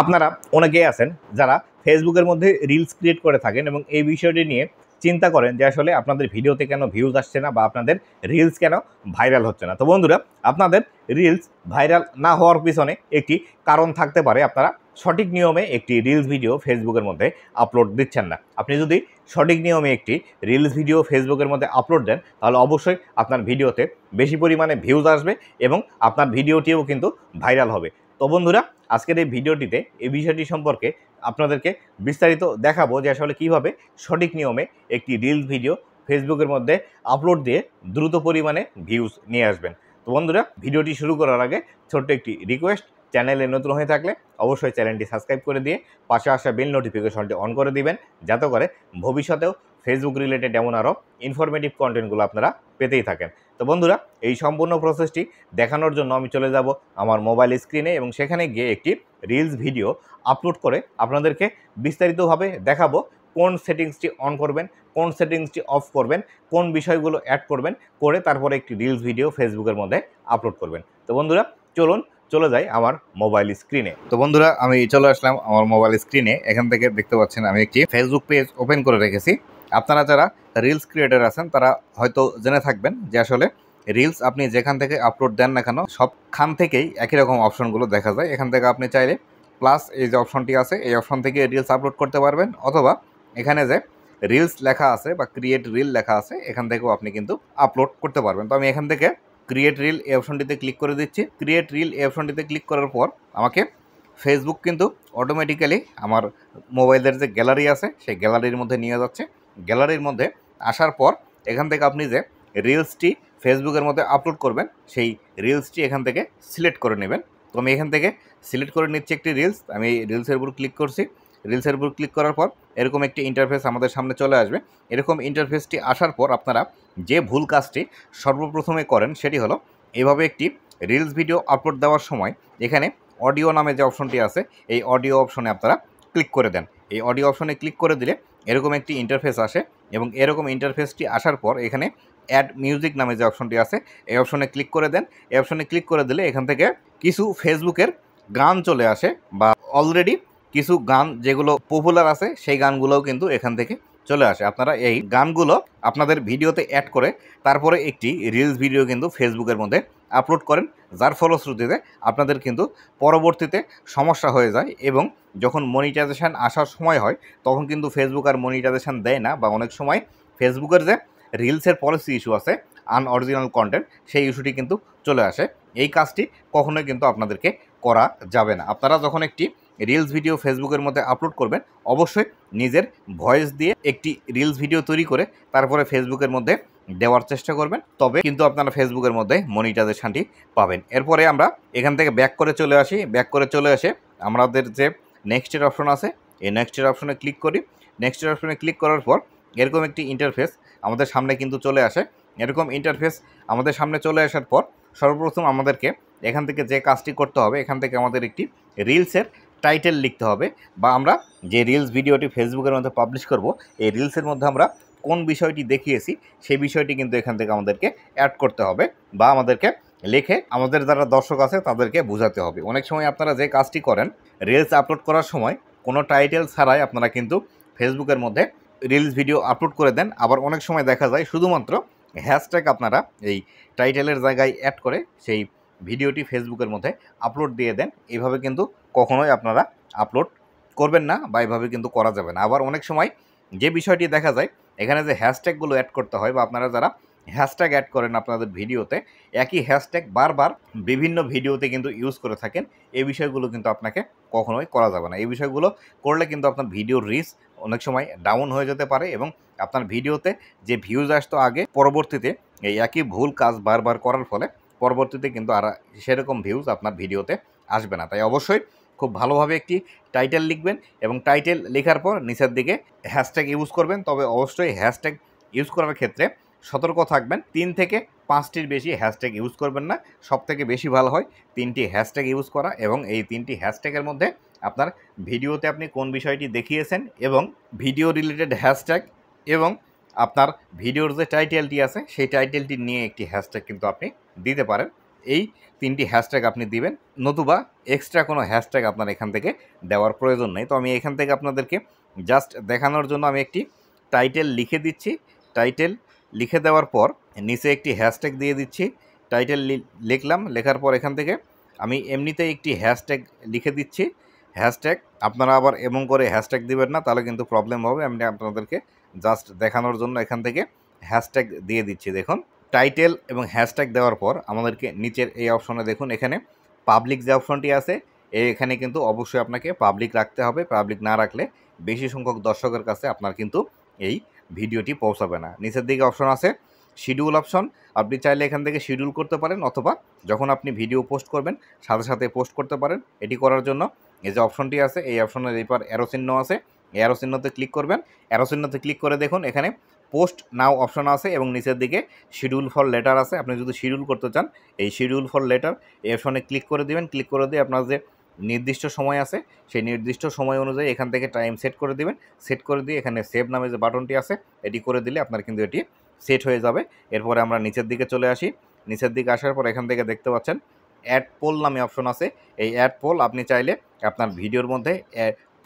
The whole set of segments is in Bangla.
আপনারা অনেকেই আছেন যারা ফেসবুকের মধ্যে রিলস ক্রিয়েট করে থাকেন এবং এই বিষয়টি নিয়ে চিন্তা করেন যে আসলে আপনাদের ভিডিওতে কেন ভিউজ আসছে না বা আপনাদের রিলস কেন ভাইরাল হচ্ছে না। তো বন্ধুরা, আপনাদের রিলস ভাইরাল না হওয়ার পিছনে একটি কারণ থাকতে পারে, আপনারা সঠিক নিয়মে একটি রিলস ভিডিও ফেসবুকের মধ্যে আপলোড দিচ্ছেন না। আপনি যদি সঠিক নিয়মে একটি রিলস ভিডিও ফেসবুকের মধ্যে আপলোড দেন তাহলে অবশ্যই আপনার ভিডিওতে বেশি পরিমাণে ভিউজ আসবে এবং আপনার ভিডিওটিও কিন্তু ভাইরাল হবে। তো বন্ধুরা, আজকের এই ভিডিওটিতে এই বিষয়টি সম্পর্কে আপনাদেরকে বিস্তারিত দেখাবো যে আসলে কীভাবে সঠিক নিয়মে একটি রিলস ভিডিও ফেসবুকের মধ্যে আপলোড দিয়ে দ্রুত পরিমাণে ভিউজ নিয়ে আসবেন। তো বন্ধুরা, ভিডিওটি শুরু করার আগে ছোট্ট একটি রিকোয়েস্ট, চ্যানেলে নতুন হয়ে থাকলে অবশ্যই চ্যানেলটি সাবস্ক্রাইব করে দিয়ে পাশে আসা বেল নোটিফিকেশনটি অন করে দিবেন, যাতে করে ভবিষ্যতেও ফেসবুক রিলেটেড এমন আরও ইনফরমেটিভ কন্টেন্টগুলো আপনারা পেতেই থাকেন। তো বন্ধুরা, এই সম্পূর্ণ প্রসেসটি দেখানোর জন্য আমি চলে যাব আমার মোবাইল স্ক্রিনে এবং সেখানে গিয়ে একটি রিলস ভিডিও আপলোড করে আপনাদেরকে বিস্তারিতভাবে দেখাবো কোন সেটিংসটি অন করবেন, কোন সেটিংসটি অফ করবেন, কোন বিষয়গুলো অ্যাড করবেন, করে তারপরে একটি রিলস ভিডিও ফেসবুকের মধ্যে আপলোড করবেন। তো বন্ধুরা, চলুন চলে যাই আমার মোবাইল স্ক্রিনে। তো বন্ধুরা, আমি চলে আসলাম আমার মোবাইল স্ক্রিনে। এখান থেকে দেখতে পাচ্ছেন আমি একটি ফেসবুক পেজ ওপেন করে রেখেছি। আপনারা যারা রিলস ক্রিয়েটর আছেন তারা হয়তো জেনে থাকবেন যে আসলে রিলস আপনি যেখান থেকে আপলোড দেন না কেন সবখান থেকেই একই রকম অপশনগুলো দেখা যায়। এখান থেকে আপনি চাইলে প্লাস এই যে অপশনটি আছে এই অপশন থেকে রিলস আপলোড করতে পারবেন, অথবা এখানে যে রিলস লেখা আছে বা ক্রিয়েট রিল লেখা আছে এখান থেকেও আপনি কিন্তু আপলোড করতে পারবেন। তো আমি এখান থেকে ক্রিয়েট রিল এই অপশনটিতে ক্লিক করে দিচ্ছি। ক্রিয়েট রিল এই অপশনটিতে ক্লিক করার পর আমাকে ফেসবুক কিন্তু অটোমেটিক্যালি আমার মোবাইলের যে গ্যালারি আছে সেই গ্যালারির মধ্যে নিয়ে যাচ্ছে। গ্যালারির মধ্যে আসার পর এখান থেকে আপনি যে রিলসটি ফেসবুকের মধ্যে আপলোড করবেন সেই রিলসটি এখান থেকে সিলেক্ট করে নেবেন। তো আমি এখান থেকে সিলেক্ট করে নিচ্ছি একটি রিলস। আমি রিলসের উপর ক্লিক করছি। রিলসের উপর ক্লিক করার পর এরকম একটি ইন্টারফেস আমাদের সামনে চলে আসবে। এরকম ইন্টারফেসটি আসার পর আপনারা যে ভুল কাজটি সর্বপ্রথমে করেন সেটি হলো এভাবে একটি রিলস ভিডিও আপলোড দেওয়ার সময় এখানে অডিও নামে যে অপশনটি আছে এই অডিও অপশনে আপনারা ক্লিক করে দেন। এই অডিও অপশনে ক্লিক করে দিলে এরকম একটি ইন্টারফেস আসে এবং এরকম ইন্টারফেসটি আসার পর এখানে অ্যাড মিউজিক নামে যে অপশনটি আছে এই অপশনে ক্লিক করে দেন। এই অপশনে ক্লিক করে দিলে এখান থেকে কিছু ফেসবুকের গান চলে আসে বা অলরেডি কিছু গান যেগুলো পপুলার আছে সেই গানগুলোও কিন্তু এখান থেকে চলে আসে। আপনারা এই গানগুলো আপনাদের ভিডিওতে অ্যাড করে তারপরে একটি রিলস ভিডিও কিন্তু ফেসবুকের মধ্যে আপলোড করেন, যার ফলশ্রুতিতে আপনাদের কিন্তু পরবর্তীতে সমস্যা হয়ে যায় এবং যখন মনিটাইজেশান আসার সময় হয় তখন কিন্তু ফেসবুক আর মনিটাইজেশান দেয় না, বা অনেক সময় ফেসবুকের যে রিলসের পলিসি ইস্যু আছে আনঅরিজিনাল কন্টেন্ট সেই ইস্যুটি কিন্তু চলে আসে। এই কাজটি কখনোই কিন্তু আপনাদেরকে করা যাবে না। আপনারা যখন একটি রিলস ভিডিও ফেসবুকের মধ্যে আপলোড করবেন অবশ্যই নিজের ভয়েস দিয়ে একটি রিলস ভিডিও তৈরি করে তারপরে ফেসবুকের মধ্যে দেওয়ার চেষ্টা করবেন, তবে কিন্তু আপনারা ফেসবুকের মধ্যে মনিটাইজেশনটি পাবেন। এরপরে আমরা এখান থেকে ব্যাক করে চলে আসি। ব্যাক করে চলে আসে আমাদের যে নেক্সটের অপশন আছে এই নেক্সটের অপশনে ক্লিক করি। নেক্সটের অপশনে ক্লিক করার পর এরকম একটি ইন্টারফেস আমাদের সামনে কিন্তু চলে আসে। এরকম ইন্টারফেস আমাদের সামনে চলে আসার পর সর্বপ্রথম আমাদেরকে এখান থেকে যে কাজটি করতে হবে এখান থেকে আমাদের একটি রিলসের টাইটেল লিখতে হবে, বা আমরা যে রিলস ভিডিওটি ফেসবুকের মধ্যে পাবলিশ করব এই রিলসের মধ্যে আমরা কোন বিষয়টি দেখিয়েছি সেই বিষয়টি কিন্তু এখান থেকে আমাদেরকে অ্যাড করতে হবে বা আমাদেরকে লিখে আমাদের যারা দর্শক আছে তাদেরকে বোঝাতে হবে। অনেক সময় আপনারা যে কাজটি করেন রিলস আপলোড করার সময় কোনো টাইটেল ছাড়াই আপনারা কিন্তু ফেসবুকের মধ্যে রিলস ভিডিও আপলোড করে দেন। আবার অনেক সময় দেখা যায় শুধুমাত্র হ্যাশট্যাগ আপনারা এই টাইটেলের জায়গায় অ্যাড করে সেই ভিডিওটি ফেসবুকের মধ্যে আপলোড দিয়ে দেন। এইভাবে কিন্তু কখনোই আপনারা আপলোড করবেন না বা এইভাবে কিন্তু করা যাবে না। আবার অনেক সময় যে বিষয়টি দেখা যায় এখানে যে হ্যাশট্যাগুলো অ্যাড করতে হয় বা আপনারা যারা হ্যাশট্যাগ অ্যাড করেন আপনাদের ভিডিওতে একই হ্যাশট্যাগ বারবার বিভিন্ন ভিডিওতে কিন্তু ইউজ করে থাকেন, এই বিষয়গুলো কিন্তু আপনাকে কখনোই করা যাবে না। এই বিষয়গুলো করলে কিন্তু আপনার ভিডিওর রিচ অনেক সময় ডাউন হয়ে যেতে পারে এবং আপনার ভিডিওতে যে ভিউজ আসতো আগে পরবর্তীতে এই একই ভুল কাজ বারবার করার ফলে পরবর্তীতে কিন্তু আর সেরকম ভিউজ আপনার ভিডিওতে আসবে না। তাই অবশ্যই খুব ভালোভাবে একটি টাইটেল লিখবেন এবং টাইটেল লেখার পর নিচের দিকে হ্যাশট্যাগ ইউজ করবেন। তবে অবশ্যই হ্যাশট্যাগ ইউজ করার ক্ষেত্রে সতর্ক থাকবেন, 3 থেকে 5টির বেশি হ্যাশট্যাগ ইউজ করবেন না। সবথেকে বেশি ভালো হয় 3টি হ্যাশট্যাগ ইউজ করা এবং এই 3টি হ্যাশট্যাগের মধ্যে আপনার ভিডিওতে আপনি কোন বিষয়টি দেখিয়েছেন এবং ভিডিও রিলেটেড হ্যাশট্যাগ এবং আপনার ভিডিওর যে টাইটেলটি আছে সেই টাইটেলটি নিয়ে একটি হ্যাশট্যাগ কিন্তু আপনি দিতে পারেন। এই 3টি হ্যাশট্যাগ আপনি দিবেন, নতুবা এক্সট্রা কোনো হ্যাশট্যাগ আপনার এখান থেকে দেওয়ার প্রয়োজন নেই। তো আমি এখান থেকে আপনাদেরকে জাস্ট দেখানোর জন্য আমি একটি টাইটেল লিখে দিচ্ছি। টাইটেল লিখে দেওয়ার পর নিচে একটি হ্যাশট্যাগ দিয়ে দিচ্ছি। টাইটেল লিখলাম, লেখার পর এখান থেকে আমি এমনিতেই একটি হ্যাশট্যাগ লিখে দিচ্ছি। হ্যাশট্যাগ আপনারা আবার এমন করে হ্যাশট্যাগ দিবেন না, তাহলে কিন্তু প্রবলেম হবে। আমি আপনাদেরকে জাস্ট দেখানোর জন্য এখান থেকে হ্যাশট্যাগ দিয়ে দিচ্ছি। দেখুন, টাইটেল এবং হ্যাশট্যাগ দেওয়ার পর আমাদেরকে নিচের এই অপশনে দেখুন, এখানে পাবলিক যে অপশনটি আছে, এখানে কিন্তু অবশ্যই আপনাকে পাবলিক রাখতে হবে। পাবলিক না রাখলে বেশি সংখ্যক দর্শকের কাছে আপনার কিন্তু এই ভিডিওটি পৌঁছাবে না। নিচের দিকে অপশন আছে শিডিউল অপশন, আপনি চাইলে এখান থেকে শিডিউল করতে পারেন, অথবা যখন আপনি ভিডিও পোস্ট করবেন সাথে সাথে পোস্ট করতে পারেন। এটি করার জন্য এই যে অপশনটি আছে, এই অপশনের এরপর অ্যারো চিহ্ন আছে, এই অ্যারো চিহ্নতে ক্লিক করবেন। অ্যারো চিহ্নতে ক্লিক করে দেখুন এখানে পোস্ট নাও অপশন আছে এবং নিচের দিকে শিডিউল ফর লেটার আছে। আপনি যদি শিডিউল করতে চান, এই শিডিউল ফর লেটার এই অপশনে ক্লিক করে দিবেন। ক্লিক করে দিয়ে আপনার যে নির্দিষ্ট সময় আছে সেই নির্দিষ্ট সময় অনুযায়ী এখান থেকে টাইম সেট করে দিবেন। সেট করে দিয়ে এখানে সেভ নামে যে বাটনটি আছে এটি করে দিলে আপনার কিন্তু এটি সেট হয়ে যাবে। এরপরে আমরা নিচের দিকে চলে আসি। নিচের দিকে আসার পর এখান থেকে দেখতে পাচ্ছেন অ্যাড পোল নামে অপশন আছে। এই অ্যাড পোল আপনি চাইলে আপনার ভিডিওর মধ্যে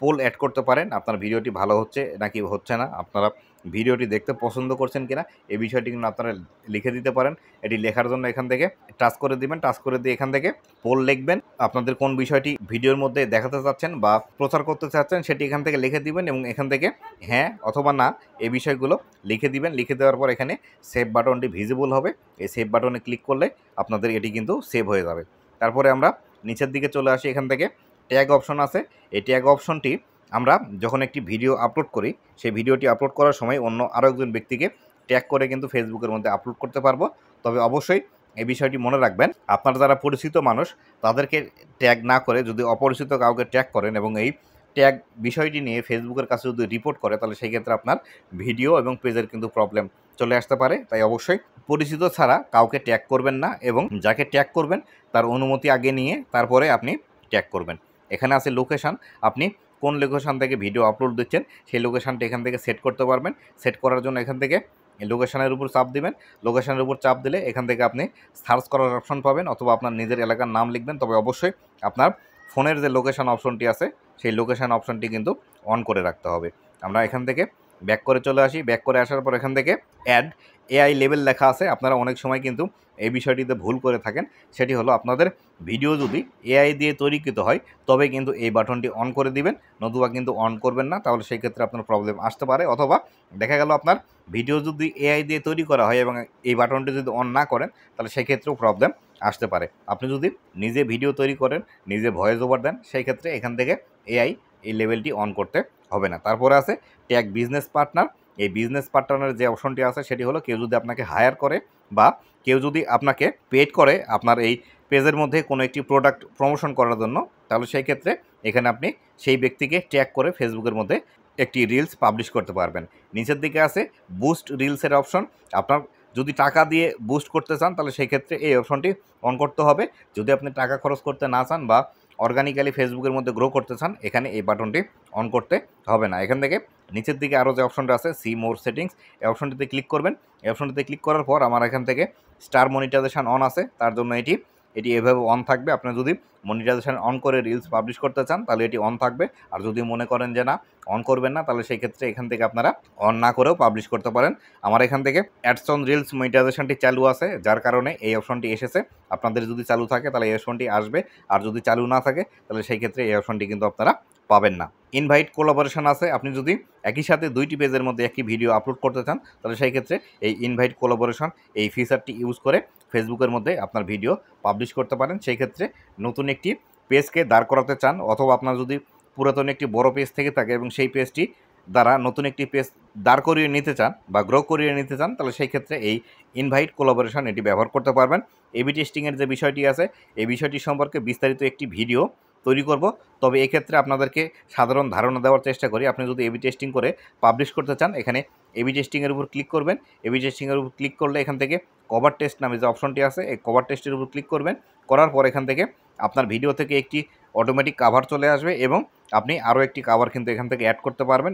পোল অ্যাড করতে পারেন। আপনার ভিডিওটি ভালো হচ্ছে নাকি হচ্ছে না, আপনারা ভিডিওটি দেখতে পছন্দ করছেন কিনা, এই বিষয়টি কিন্তু আপনারা লিখে দিতে পারেন। এটি লেখার জন্য এখান থেকে টাচ করে দিবেন। টাচ করে দিয়ে এখান থেকে পোল লিখবেন। আপনাদের কোন বিষয়টি ভিডিওর মধ্যে দেখাতে চাচ্ছেন বা প্রচার করতে চাচ্ছেন সেটি এখান থেকে লিখে দিবেন এবং এখান থেকে হ্যাঁ অথবা না এই বিষয়গুলো লিখে দিবেন। লিখে দেওয়ার পর এখানে সেভ বাটনটি ভিজিবল হবে। এই সেভ বাটনে ক্লিক করলে আপনাদের এটি কিন্তু সেভ হয়ে যাবে। তারপরে আমরা নিচের দিকে চলে আসি। এখান থেকে ট্যাগ অপশন আছে। এই ট্যাগ অপশনটি আমরা যখন একটি ভিডিও আপলোড করি, সেই ভিডিওটি আপলোড করার সময় অন্য আরও একজন ব্যক্তিকে ট্যাগ করে কিন্তু ফেসবুকের মধ্যে আপলোড করতে পারবো। তবে অবশ্যই এই বিষয়টি মনে রাখবেন, আপনার যারা পরিচিত মানুষ তাদেরকে ট্যাগ না করে যদি অপরিচিত কাউকে ট্যাগ করেন এবং এই ট্যাগ বিষয়টি নিয়ে ফেসবুকের কাছে যদি রিপোর্ট করে, তাহলে সেই ক্ষেত্রে আপনার ভিডিও এবং পেজের কিন্তু প্রবলেম চলে আসতে পারে। তাই অবশ্যই পরিচিত ছাড়া কাউকে ট্যাগ করবেন না এবং যাকে ট্যাগ করবেন তার অনুমতি আগে নিয়ে তারপরে আপনি ট্যাগ করবেন। এখানে আছে লোকেশান, আপনি কোন লোকেশান থেকে ভিডিও আপলোড দিচ্ছেন সেই লোকেশানটা এখান থেকে সেট করতে পারবেন। সেট করার জন্য এখান থেকে লোকেশানের উপর চাপ দিবেন। লোকেশানের উপর চাপ দিলে এখান থেকে আপনি সার্চ করার অপশন পাবেন, অথবা আপনার নিজের এলাকার নাম লিখবেন। তবে অবশ্যই আপনার ফোনের যে লোকেশান অপশনটি আছে সেই লোকেশান অপশনটি কিন্তু অন করে রাখতে হবে। আমরা এখান থেকে ব্যাক করে চলে আসি। ব্যাক করে আসার পর এখান থেকে অ্যাড এআই লেভেল লেখা আছে। আপনারা অনেক সময় কিন্তু এই বিষয়টিতে ভুল করে থাকেন। সেটি হলো আপনাদের ভিডিও যদি এআই দিয়ে তৈরিকৃত হয় তবে কিন্তু এই বাটনটি অন করে দিবেন, নতুবা কিন্তু অন করবেন না, তাহলে সেই ক্ষেত্রে আপনার প্রবলেম আসতে পারে। অথবা দেখা গেল আপনার ভিডিও যদি এআই দিয়ে তৈরি করা হয় এবং এই বাটনটি যদি অন না করেন, তাহলে সেই ক্ষেত্রেও প্রবলেম আসতে পারে। আপনি যদি নিজে ভিডিও তৈরি করেন, নিজে ভয়েস ওভার দেন, সেই ক্ষেত্রে এখান থেকে এআই এই লেভেলটি অন করতে হবে না। তারপরে আছে ট্যাগ বিজনেস পার্টনার। এই বিজনেস পার্টনারের যে অপশনটি আছে সেটি হলো কেউ যদি আপনাকে হায়ার করে বা কেউ যদি আপনাকে পেড করে আপনার এই পেজের মধ্যে কোনো একটি প্রোডাক্ট প্রমোশন করার জন্য, তাহলে সেই ক্ষেত্রে এখানে আপনি সেই ব্যক্তিকে ট্যাগ করে ফেসবুকের মধ্যে একটি রিলস পাবলিশ করতে পারবেন। নিচের দিকে আছে বুস্ট রিলসের অপশন। আপনার যদি টাকা দিয়ে বুস্ট করতে চান তাহলে সেই ক্ষেত্রে এই অপশনটি অন করতে হবে। যদি আপনি টাকা খরচ করতে না চান বা অর্গানিক্যালি ফেসবুকের মধ্যে গ্রো করতে চান, এখানে এই বাটনটি অন করতে হবে না। এখান থেকে নিচের দিকে আরও যে অপশনটা আছে সি মোর সেটিংস, এই অপশনটিতে ক্লিক করবেন। এই অপশনটিতে ক্লিক করার পর আমার এখান থেকে স্টার মনিটাইজেশন অন আছে, তার জন্য এটি এভাবে অন থাকবে। আপনি যদি মনিটাইজেশন অন করে রিলস পাবলিশ করতে চান তাহলে এটি অন থাকবে। আর যদি মনে করেন যে না অন করবেন না, তাহলে সেই ক্ষেত্রে এখান থেকে আপনারা অন না করেও পাবলিশ করতে পারেন। আমার এখান থেকে অ্যাডস অন রিলস মনিটাইজেশনটি চালু আছে, যার কারণে এই অপশনটি এসেছে। আপনাদের যদি চালু থাকে তাহলে এই অপশনটি আসবে, আর যদি চালু না থাকে তাহলে সেই ক্ষেত্রে এই অপশনটি কিন্তু আপনারা পাবেন না। ইনভাইট কোলাবোরেশন আছে, আপনি যদি একই সাথে দুইটি পেজের মধ্যে একটি ভিডিও আপলোড করতে চান তাহলে সেই ক্ষেত্রে এই ইনভাইট কোলাবোরেশন এই ফিচারটি ইউজ করে ফেসবুকের মধ্যে আপনার ভিডিও পাবলিশ করতে পারেন। সেই ক্ষেত্রে নতুন একটি পেজকে দাঁড় করাতে চান, অথবা আপনার যদি পুরাতন একটি বড় পেজ থেকে থাকে এবং সেই পেজটি দ্বারা নতুন একটি পেজ দাঁড় করিয়ে নিতে চান বা গ্রো করিয়ে নিতে চান, তাহলে সেই ক্ষেত্রে এই ইনভাইট কোলাবোরেশন এটি ব্যবহার করতে পারবেন। এবি টেস্টিংয়ের যে বিষয়টি আছে এই বিষয়টি সম্পর্কে বিস্তারিত একটি ভিডিও তৈরি করব। তবে এক্ষেত্রে আপনাদেরকে সাধারণ ধারণা দেওয়ার চেষ্টা করি। আপনি যদি এবি টেস্টিং করে পাবলিশ করতে চান, এখানে এবি টেস্টিংয়ের উপর ক্লিক করবেন। এবি টেস্টিংয়ের উপর ক্লিক করলে এখান থেকে কভার টেস্ট নামে যে অপশনটি আছে এই কভার টেস্টের উপর ক্লিক করবেন। করার পর এখান থেকে আপনার ভিডিও থেকে একটি অটোমেটিক কাভার চলে আসবে এবং আপনি আরও একটি কাভার কিন্তু এখান থেকে অ্যাড করতে পারবেন।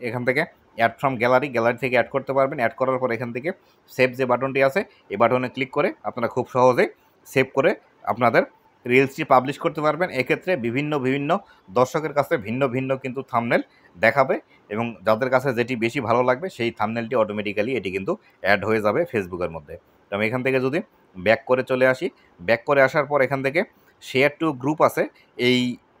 এখান থেকে অ্যাড ফ্রম গ্যালারি থেকে অ্যাড করতে পারবেন। অ্যাড করার পর এখান থেকে সেভ যে বাটনটি আছে এই বাটনে ক্লিক করে আপনারা খুব সহজেই সেভ করে আপনাদের রিলসটি পাবলিশ করতে পারবেন। এক্ষেত্রে বিভিন্ন দর্শকের কাছে ভিন্ন ভিন্ন কিন্তু থাম্বনেল দেখাবে এবং যাদের কাছে যেটি বেশি ভালো লাগবে সেই থাম্বনেলটি অটোমেটিক্যালি এটি কিন্তু অ্যাড হয়ে যাবে ফেসবুকের মধ্যে। তো আমি এখান থেকে যদি ব্যাক করে চলে আসি, ব্যাক করে আসার পর এখান থেকে শেয়ার টু গ্রুপ আছে। এই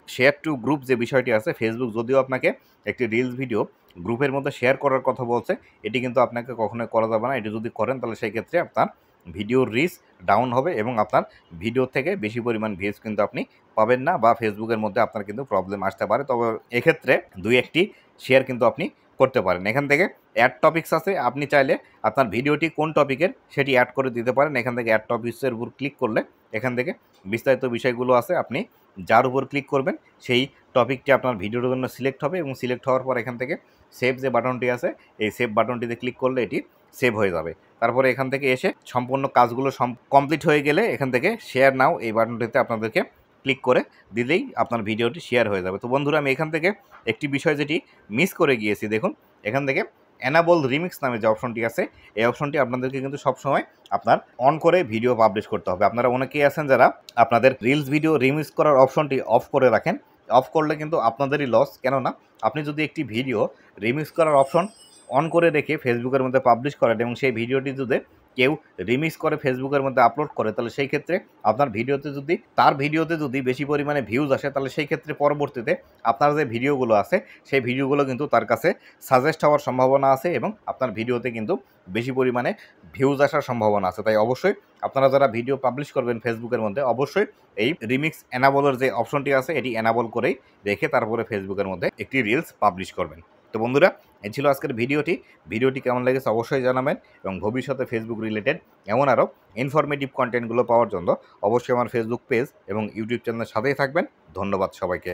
শেয়ার টু গ্রুপ যে বিষয়টি আছে, ফেসবুক যদিও আপনাকে একটি রিলস ভিডিও গ্রুপের মধ্যে শেয়ার করার কথা বলছে, এটি কিন্তু আপনাকে কখনোই করা যাবে না। এটি যদি করেন তাহলে সেই ক্ষেত্রে আপনার ভিডিওর রিচ ডাউন হবে এবং আপনার ভিডিও থেকে বেশি পরিমাণ ভিউজ কিন্তু আপনি পাবেন না, বা ফেসবুকের মধ্যে আপনার কিন্তু প্রবলেম আসতে পারে। তবে এক্ষেত্রে 2-1টি শেয়ার কিন্তু আপনি করতে পারেন। এখান থেকে অ্যাড টপিকস আছে, আপনি চাইলে আপনার ভিডিওটি কোন টপিকের সেটি অ্যাড করে দিতে পারেন। এখান থেকে অ্যাড টপিক্সের উপর ক্লিক করলে এখান থেকে বিস্তারিত বিষয়গুলো আছে, আপনি যার উপর ক্লিক করবেন সেই টপিকটি আপনার ভিডিওর জন্য সিলেক্ট হবে এবং সিলেক্ট হওয়ার পর এখান থেকে সেভ যে বাটনটি আছে এই সেভ বাটনটিতে ক্লিক করলে এটি সেভ হয়ে যাবে। তারপরে এখান থেকে এসে সম্পূর্ণ কাজগুলো কমপ্লিট হয়ে গেলে এখান থেকে শেয়ার নাও এই বাটনটিতে আপনাদেরকে ক্লিক করে দিলেই আপনার ভিডিওটি শেয়ার হয়ে যাবে। তো বন্ধুরা, আমি এখান থেকে একটি বিষয় যেটি মিস করে গিয়েছি, দেখুন এখান থেকে অ্যানাবল রিমিক্স নামে যে অপশনটি আছে এই অপশনটি আপনাদেরকে কিন্তু সবসময় আপনার অন করে ভিডিও পাবলিশ করতে হবে। আপনারা অনেকেই আছেন যারা আপনাদের রিলস ভিডিও রিমিক্স করার অপশনটি অফ করে রাখেন। অফ করলে কিন্তু আপনাদেরই লস, কেননা আপনি যদি একটি ভিডিও রিমিক্স করার অপশন অন করে রেখে ফেসবুকের মধ্যে পাবলিশ করেন এবং সেই ভিডিওটি যদি কেউ রিমিক্স করে ফেসবুকের মধ্যে আপলোড করে, তাহলে সেই ক্ষেত্রে আপনার ভিডিওতে যদি বেশি পরিমাণে ভিউজ আসে, তাহলে সেই ক্ষেত্রে পরবর্তীতে আপনার যে ভিডিওগুলো আছে সেই ভিডিওগুলো কিন্তু তার কাছে সাজেস্ট হওয়ার সম্ভাবনা আছে এবং আপনার ভিডিওতে কিন্তু বেশি পরিমাণে ভিউজ আসার সম্ভাবনা আছে। তাই অবশ্যই আপনারা যারা ভিডিও পাবলিশ করবেন ফেসবুকের মধ্যে অবশ্যই এই রিমিক্স অ্যানাবলের যে অপশনটি আছে এটি অ্যানাবল করেই রেখে তারপরে ফেসবুকের মধ্যে একটি রিলস পাবলিশ করবেন। তো বন্ধুরা, এই ছিল আজকের ভিডিওটি কেমন লেগেছে অবশ্যই জানাবেন এবং ভবিষ্যতে ফেসবুক রিলেটেড এমন আরও ইনফরমেটিভ কন্টেন্টগুলো পাওয়ার জন্য অবশ্যই আমার ফেসবুক পেজ এবং ইউটিউব চ্যানেলের সাথেই থাকবেন। ধন্যবাদ সবাইকে।